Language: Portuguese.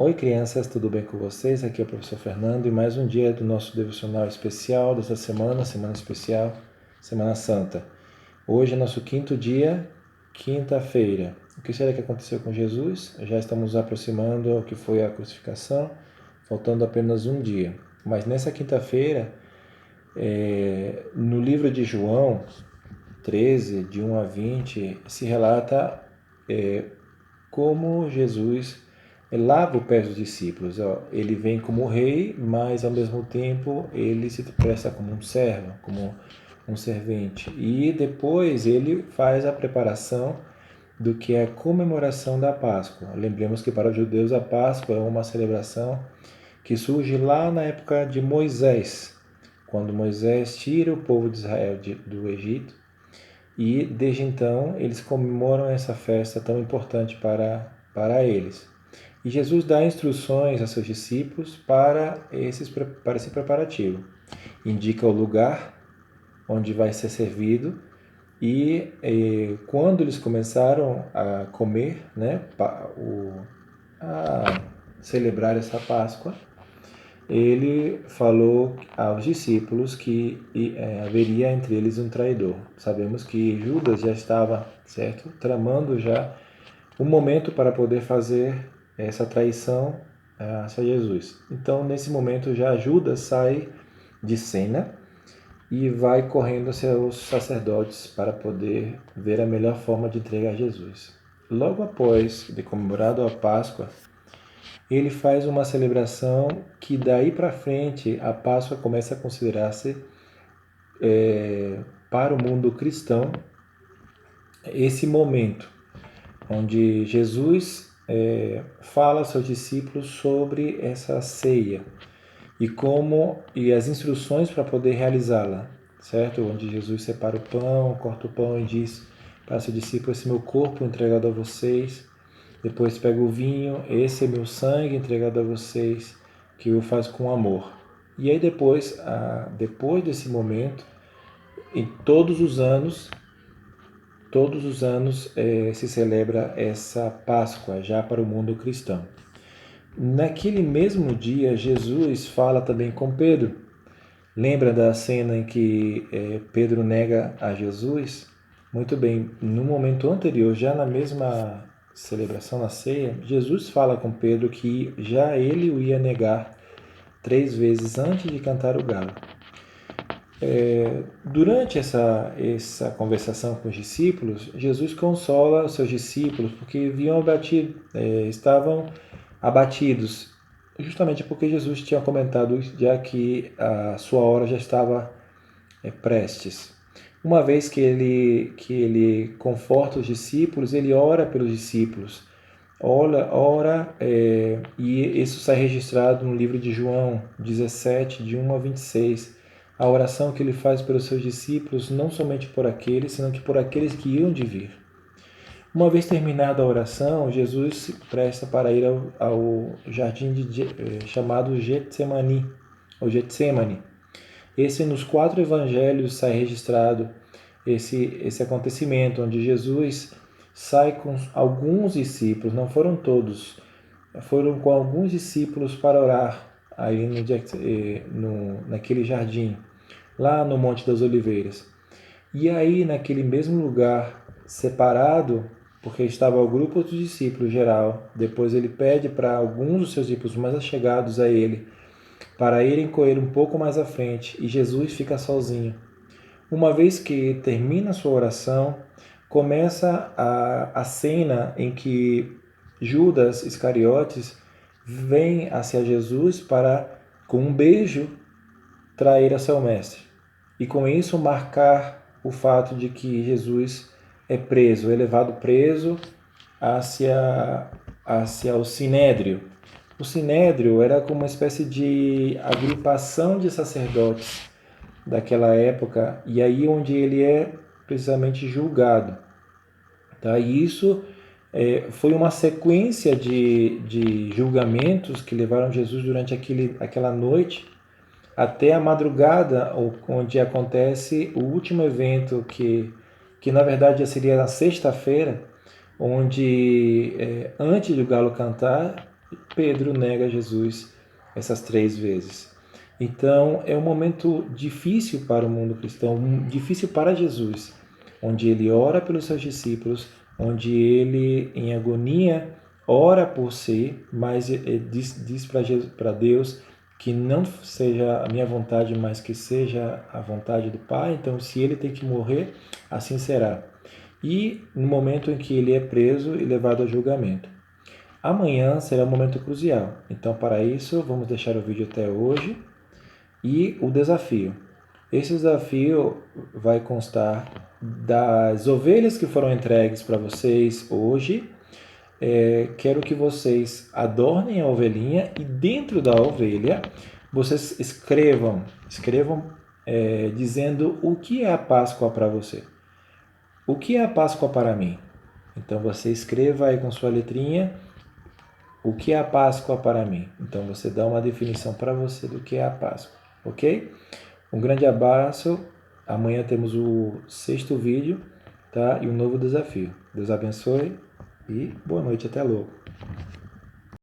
Oi crianças, tudo bem com vocês? Aqui é o professor Fernando e mais um dia do nosso devocional especial dessa semana, semana especial, Semana Santa. Hoje é nosso quinto dia, quinta-feira. O que será que aconteceu com Jesus? Já estamos nos aproximando ao que foi a crucificação, faltando apenas um dia. Mas nessa quinta-feira, no livro de João 13, de 1 a 20, se relata como Jesus lava o pé dos discípulos. Ele vem como rei, mas ao mesmo tempo ele se presta como um servo, como um servente. E depois ele faz a preparação do que é a comemoração da Páscoa. Lembremos que para os judeus a Páscoa é uma celebração que surge lá na época de Moisés, quando Moisés tira o povo de Israel do Egito, e desde então eles comemoram essa festa tão importante para eles. E Jesus dá instruções a seus discípulos para esse preparativo. Indica o lugar onde vai ser servido quando eles começaram a comer, né, a celebrar essa Páscoa, ele falou aos discípulos que haveria entre eles um traidor. Sabemos que Judas já estava, certo, tramando já o momento para poder fazer essa traição a Jesus. Então, nesse momento, já Judas sai de cena e vai correndo aos seus sacerdotes para poder ver a melhor forma de entregar Jesus. Logo após de comemorado a Páscoa, ele faz uma celebração que daí para frente a Páscoa começa a considerar-se para o mundo cristão esse momento onde Jesus fala aos seus discípulos sobre essa ceia e as instruções para poder realizá-la, certo? Onde Jesus separa o pão, corta o pão e diz para seus discípulos: esse é meu corpo entregado a vocês. Depois pega o vinho: esse é meu sangue entregado a vocês, que eu faço com amor. E aí depois desse momento, em todos os anos se celebra essa Páscoa já para o mundo cristão. Naquele mesmo dia, Jesus fala também com Pedro. Lembra da cena em que Pedro nega a Jesus? Muito bem, no momento anterior, já na mesma celebração, na ceia, Jesus fala com Pedro que já ele o ia negar 3 vezes antes de cantar o galo. Durante essa conversação com os discípulos, Jesus consola os seus discípulos porque estavam abatidos, justamente porque Jesus tinha comentado já que a sua hora já estava prestes. Uma vez que ele conforta os discípulos, ele ora pelos discípulos, e isso sai registrado no livro de João 17, de 1 a 26, a oração que ele faz pelos seus discípulos, não somente por aqueles, senão que por aqueles que iam de vir. Uma vez terminada a oração, Jesus se presta para ir ao jardim chamado Getsemani, ou Getsemane. Esse nos 4 evangelhos sai registrado esse acontecimento, onde Jesus sai com alguns discípulos, não foram todos, foram com alguns discípulos para orar aí naquele jardim, lá no Monte das Oliveiras. E aí, naquele mesmo lugar, separado, porque estava o grupo dos discípulos geral, depois ele pede para alguns dos seus discípulos mais achegados a ele, para irem com ele um pouco mais à frente, e Jesus fica sozinho. Uma vez que termina a sua oração, começa a cena em que Judas Iscariotes vem hacia Jesus para, com um beijo, trair a seu mestre. E com isso marcar o fato de que Jesus é preso, é levado preso hacia o Sinédrio. O Sinédrio era como uma espécie de agrupação de sacerdotes daquela época, e aí onde ele é precisamente julgado. Tá? E isso foi uma sequência de julgamentos que levaram Jesus durante aquela noite até a madrugada, onde acontece o último evento que na verdade já seria na sexta-feira, onde antes do galo cantar, Pedro nega Jesus essas 3 vezes. Então, é um momento difícil para o mundo cristão, difícil para Jesus, onde ele ora pelos seus discípulos, onde ele, em agonia, ora por si, mas diz para Deus que não seja a minha vontade, mas que seja a vontade do Pai. Então, se ele tem que morrer, assim será. E no momento em que ele é preso e levado a julgamento. Amanhã será um momento crucial. Então, para isso, vamos deixar o vídeo até hoje e o desafio. Esse desafio vai constar das ovelhas que foram entregues para vocês hoje. Quero que vocês adornem a ovelhinha e dentro da ovelha vocês escrevam dizendo o que é a Páscoa para você. O que é a Páscoa para mim? Então você escreva aí com sua letrinha o que é a Páscoa para mim. Então você dá uma definição para você do que é a Páscoa, ok? Um grande abraço. Amanhã temos o 6º vídeo, tá? E um novo desafio. Deus abençoe e boa noite, até logo.